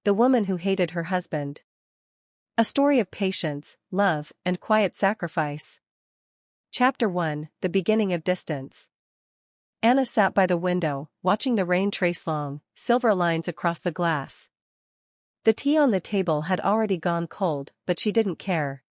the woman who hated her husband. A story of patience, love, and quiet sacrifice. Chapter 1, The Beginning of Distance. Anna sat by the window, watching the rain trace long, silver lines across the glass. The tea on the table had already gone cold, but she didn't care.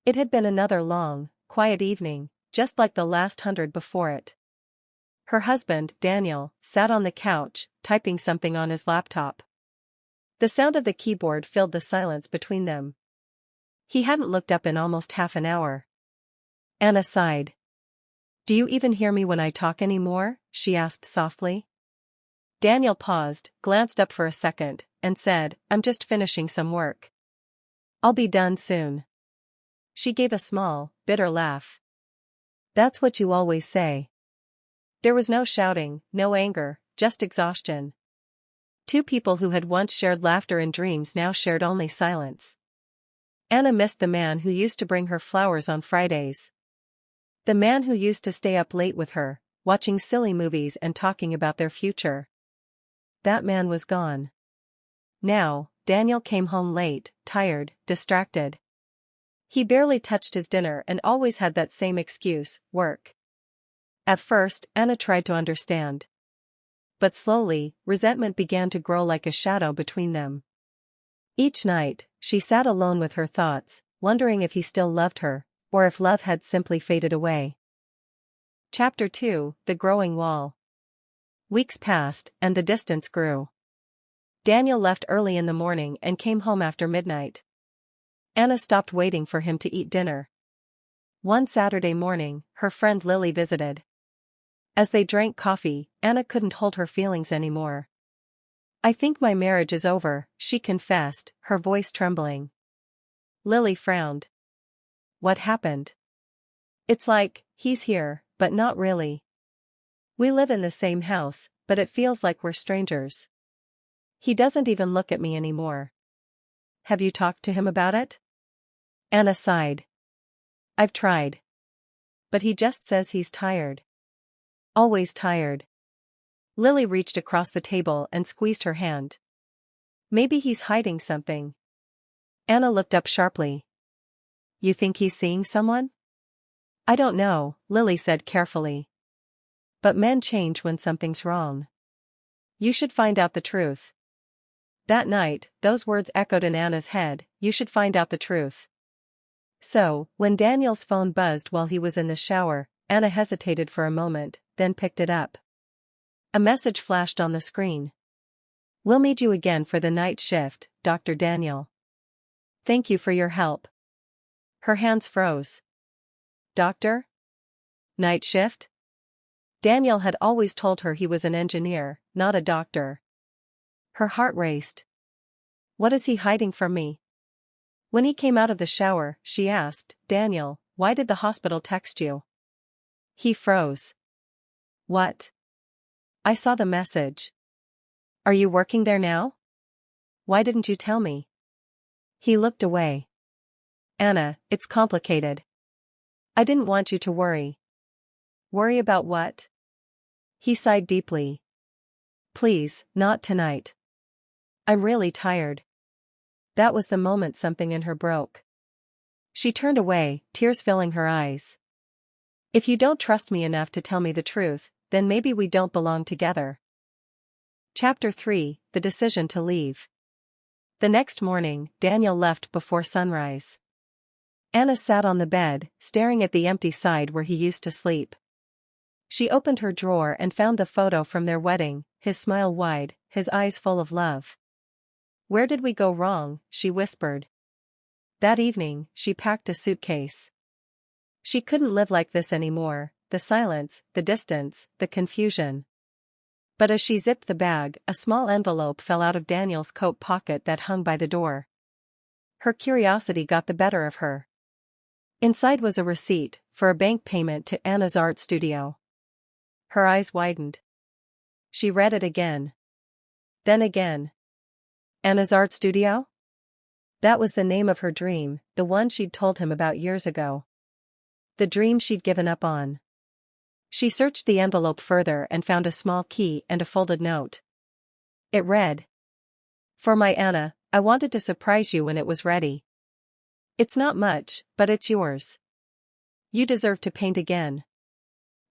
It had been another long, quiet evening, just like the last 100 before it. Her husband, Daniel, sat on the couch, typing something on his laptop. The sound of the keyboard filled the silence between them. He hadn't looked up in almost half an hour. Anna sighed. "Do you even hear me when I talk anymore?" she asked softly. Daniel paused, glanced up for a second, and said, "I'm just finishing some work. I'll be done soon." She gave a small, bitter laugh. "That's what you always say." There was no shouting, no anger, just exhaustion. Two people who had once shared laughter and dreams now shared only silence. Anna missed the man who used to bring her flowers on Fridays. The man who used to stay up late with her, watching silly movies and talking about their future. That man was gone. Now, Daniel came home late, tired, distracted. He barely touched his dinner and always had that same excuse, work. At first, Anna tried to understand. But slowly, resentment began to grow like a shadow between them. Each night, she sat alone with her thoughts, wondering if he still loved her, or if love had simply faded away. Chapter 2, The Growing Wall. Weeks passed, and the distance grew. Daniel left early in the morning and came home after midnight. Anna stopped waiting for him to eat dinner. One Saturday morning, her friend Lily visited. As they drank coffee, Anna couldn't hold her feelings anymore. "I think my marriage is over," she confessed, her voice trembling. Lily frowned. "What happened?" "It's like, he's here, but not really. We live in the same house, but it feels like we're strangers. He doesn't even look at me anymore." "Have you talked to him about it?" Anna sighed. "I've tried. But he just says he's tired. Always tired." Lily reached across the table and squeezed her hand. "Maybe he's hiding something." Anna looked up sharply. "You think he's seeing someone?" "I don't know," Lily said carefully. "But men change when something's wrong. You should find out the truth." That night, those words echoed in Anna's head, "You should find out the truth." So, when Daniel's phone buzzed while he was in the shower, Anna hesitated for a moment, then picked it up. A message flashed on the screen. "We'll need you again for the night shift, Dr. Daniel. Thank you for your help." Her hands froze. "Doctor? Night shift?" Daniel had always told her he was an engineer, not a doctor. Her heart raced. "What is he hiding from me?" When he came out of the shower, she asked, "Daniel, why did the hospital text you?" He froze. "What?" "I saw the message." "Are you working there now? Why didn't you tell me?" He looked away. "Anna, it's complicated. I didn't want you to worry." "Worry about what?" He sighed deeply. "Please, not tonight. I'm really tired." That was the moment something in her broke. She turned away, tears filling her eyes. "If you don't trust me enough to tell me the truth, then maybe we don't belong together." Chapter 3, The Decision to Leave. The next morning, Daniel left before sunrise. Anna sat on the bed, staring at the empty side where he used to sleep. She opened her drawer and found the photo from their wedding, his smile wide, his eyes full of love. "Where did we go wrong?" she whispered. That evening, she packed a suitcase. She couldn't live like this anymore, the silence, the distance, the confusion. But as she zipped the bag, a small envelope fell out of Daniel's coat pocket that hung by the door. Her curiosity got the better of her. Inside was a receipt for a bank payment to Anna's art studio. Her eyes widened. She read it again. Then again. Anna's art studio? That was the name of her dream, the one she'd told him about years ago. The dream she'd given up on. She searched the envelope further and found a small key and a folded note. It read, For my Anna, I wanted to surprise you when it was ready. It's not much, but it's yours. You deserve to paint again.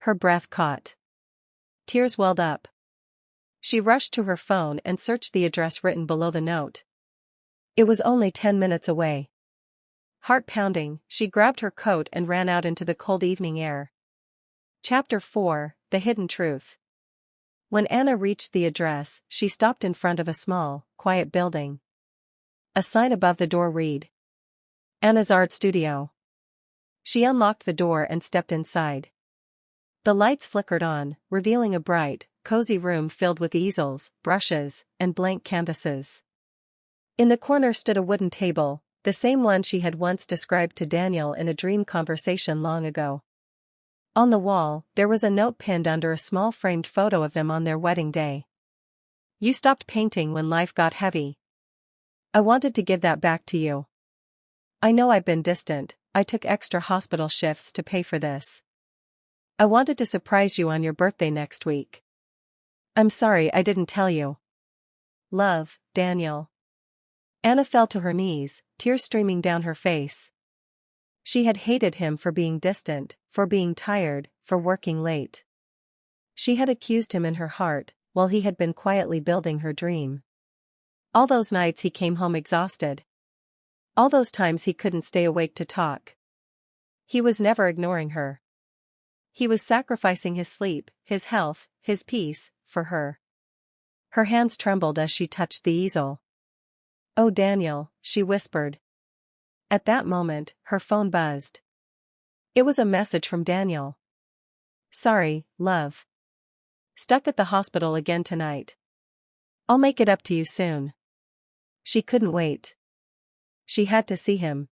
Her breath caught. Tears welled up. She rushed to her phone and searched the address written below the note. It was only 10 minutes away. Heart pounding, she grabbed her coat and ran out into the cold evening air. Chapter 4: The Hidden Truth. When Anna reached the address, she stopped in front of a small, quiet building. A sign above the door read, Anna's Art Studio. She unlocked the door and stepped inside. The lights flickered on, revealing a bright, cozy room filled with easels, brushes, and blank canvases. In the corner stood a wooden table, the same one she had once described to Daniel in a dream conversation long ago. On the wall, there was a note pinned under a small framed photo of them on their wedding day. You stopped painting when life got heavy. I wanted to give that back to you. I know I've been distant, I took extra hospital shifts to pay for this. I wanted to surprise you on your birthday next week. I'm sorry I didn't tell you. Love, Daniel. Anna fell to her knees, tears streaming down her face. She had hated him for being distant, for being tired, for working late. She had accused him in her heart, while he had been quietly building her dream. All those nights he came home exhausted. All those times he couldn't stay awake to talk. He was never ignoring her. He was sacrificing his sleep, his health, his peace, for her. Her hands trembled as she touched the easel. Oh Daniel, she whispered. At that moment, her phone buzzed. It was a message from Daniel. Sorry, love. Stuck at the hospital again tonight. I'll make it up to you soon. She couldn't wait. She had to see him.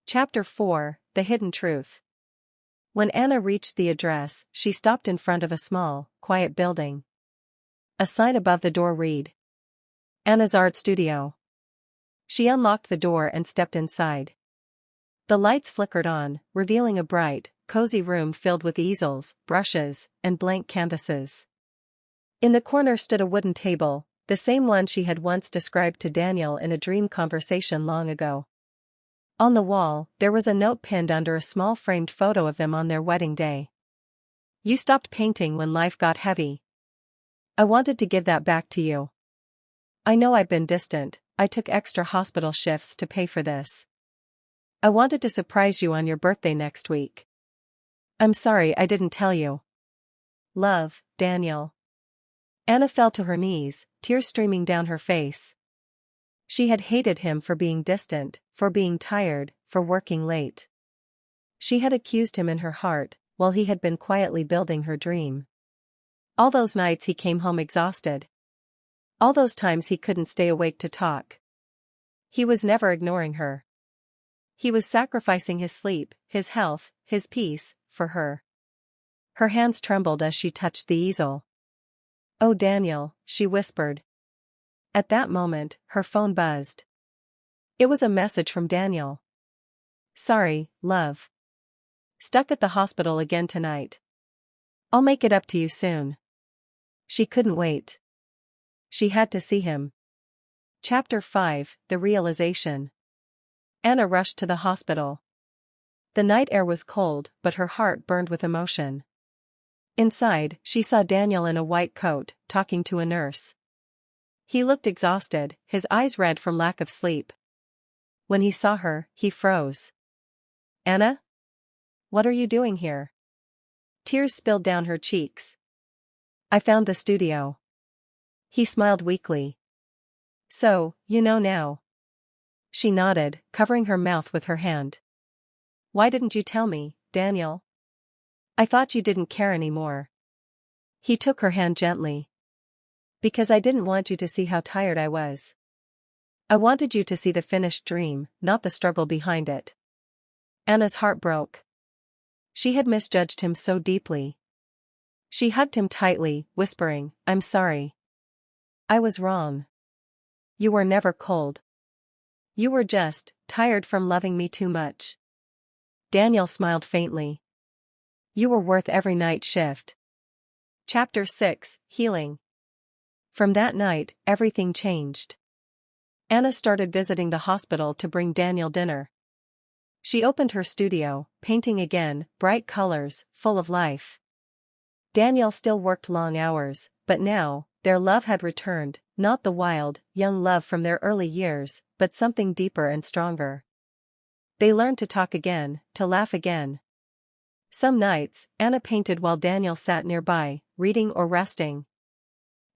Chapter 4: The Hidden Truth. When Anna reached the address, she stopped in front of a small, quiet building. A sign above the door read, Anna's Art Studio. She unlocked the door and stepped inside. The lights flickered on, revealing a bright, cozy room filled with easels, brushes, and blank canvases. In the corner stood a wooden table, the same one she had once described to Daniel in a dream conversation long ago. On the wall, there was a note pinned under a small framed photo of them on their wedding day. You stopped painting when life got heavy. I wanted to give that back to you. I know I've been distant, I took extra hospital shifts to pay for this. I wanted to surprise you on your birthday next week. I'm sorry I didn't tell you. Love, Daniel. Anna fell to her knees, tears streaming down her face. She had hated him for being distant, for being tired, for working late. She had accused him in her heart, while he had been quietly building her dream. All those nights he came home exhausted. All those times he couldn't stay awake to talk. He was never ignoring her. He was sacrificing his sleep, his health, his peace, for her. Her hands trembled as she touched the easel. Oh Daniel, she whispered. At that moment, her phone buzzed. It was a message from Daniel. Sorry, love. Stuck at the hospital again tonight. I'll make it up to you soon. She couldn't wait. She had to see him. Chapter 5: The Realization. Anna rushed to the hospital. The night air was cold, but her heart burned with emotion. Inside, she saw Daniel in a white coat, talking to a nurse. He looked exhausted, his eyes red from lack of sleep. When he saw her, he froze. Anna? What are you doing here? Tears spilled down her cheeks. I found the studio. He smiled weakly. So, you know now. She nodded, covering her mouth with her hand. Why didn't you tell me, Daniel? I thought you didn't care anymore. He took her hand gently. Because I didn't want you to see how tired I was. I wanted you to see the finished dream, not the struggle behind it. Anna's heart broke. She had misjudged him so deeply. She hugged him tightly, whispering, I'm sorry. I was wrong. You were never cold. You were just tired from loving me too much. Daniel smiled faintly. You were worth every night shift. Chapter 6: Healing. From that night, everything changed. Anna started visiting the hospital to bring Daniel dinner. She opened her studio, painting again, bright colors, full of life. Daniel still worked long hours, but now, their love had returned, not the wild, young love from their early years, but something deeper and stronger. They learned to talk again, to laugh again. Some nights, Anna painted while Daniel sat nearby, reading or resting.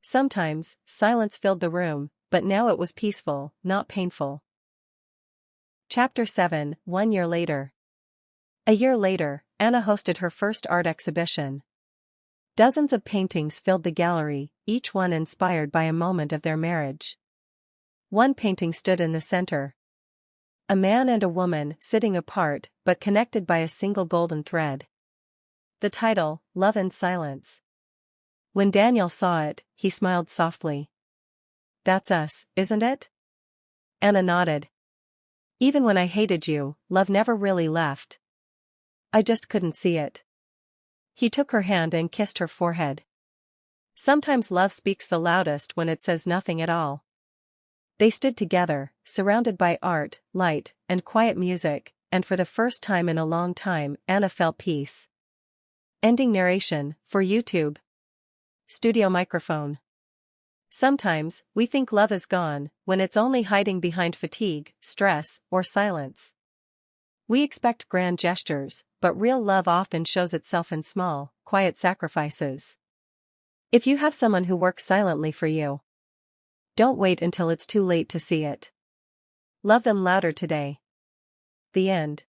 Sometimes, silence filled the room, but now it was peaceful, not painful. Chapter 7, 1 year later. A year later, Anna hosted her first art exhibition. Dozens of paintings filled the gallery, each one inspired by a moment of their marriage. One painting stood in the center. A man and a woman sitting apart but connected by a single golden thread. The title, Love in Silence. When Daniel saw it, he smiled softly. "That's us, isn't it?" Anna nodded. "Even when I hated you, love never really left. I just couldn't see it." He took her hand and kissed her forehead. Sometimes love speaks the loudest when it says nothing at all. They stood together, surrounded by art, light, and quiet music, and for the first time in a long time, Anna felt peace. Ending narration, for YouTube. Studio microphone. Sometimes, we think love is gone, when it's only hiding behind fatigue, stress, or silence. We expect grand gestures, but real love often shows itself in small, quiet sacrifices. If you have someone who works silently for you, don't wait until it's too late to see it. Love them louder today. The end.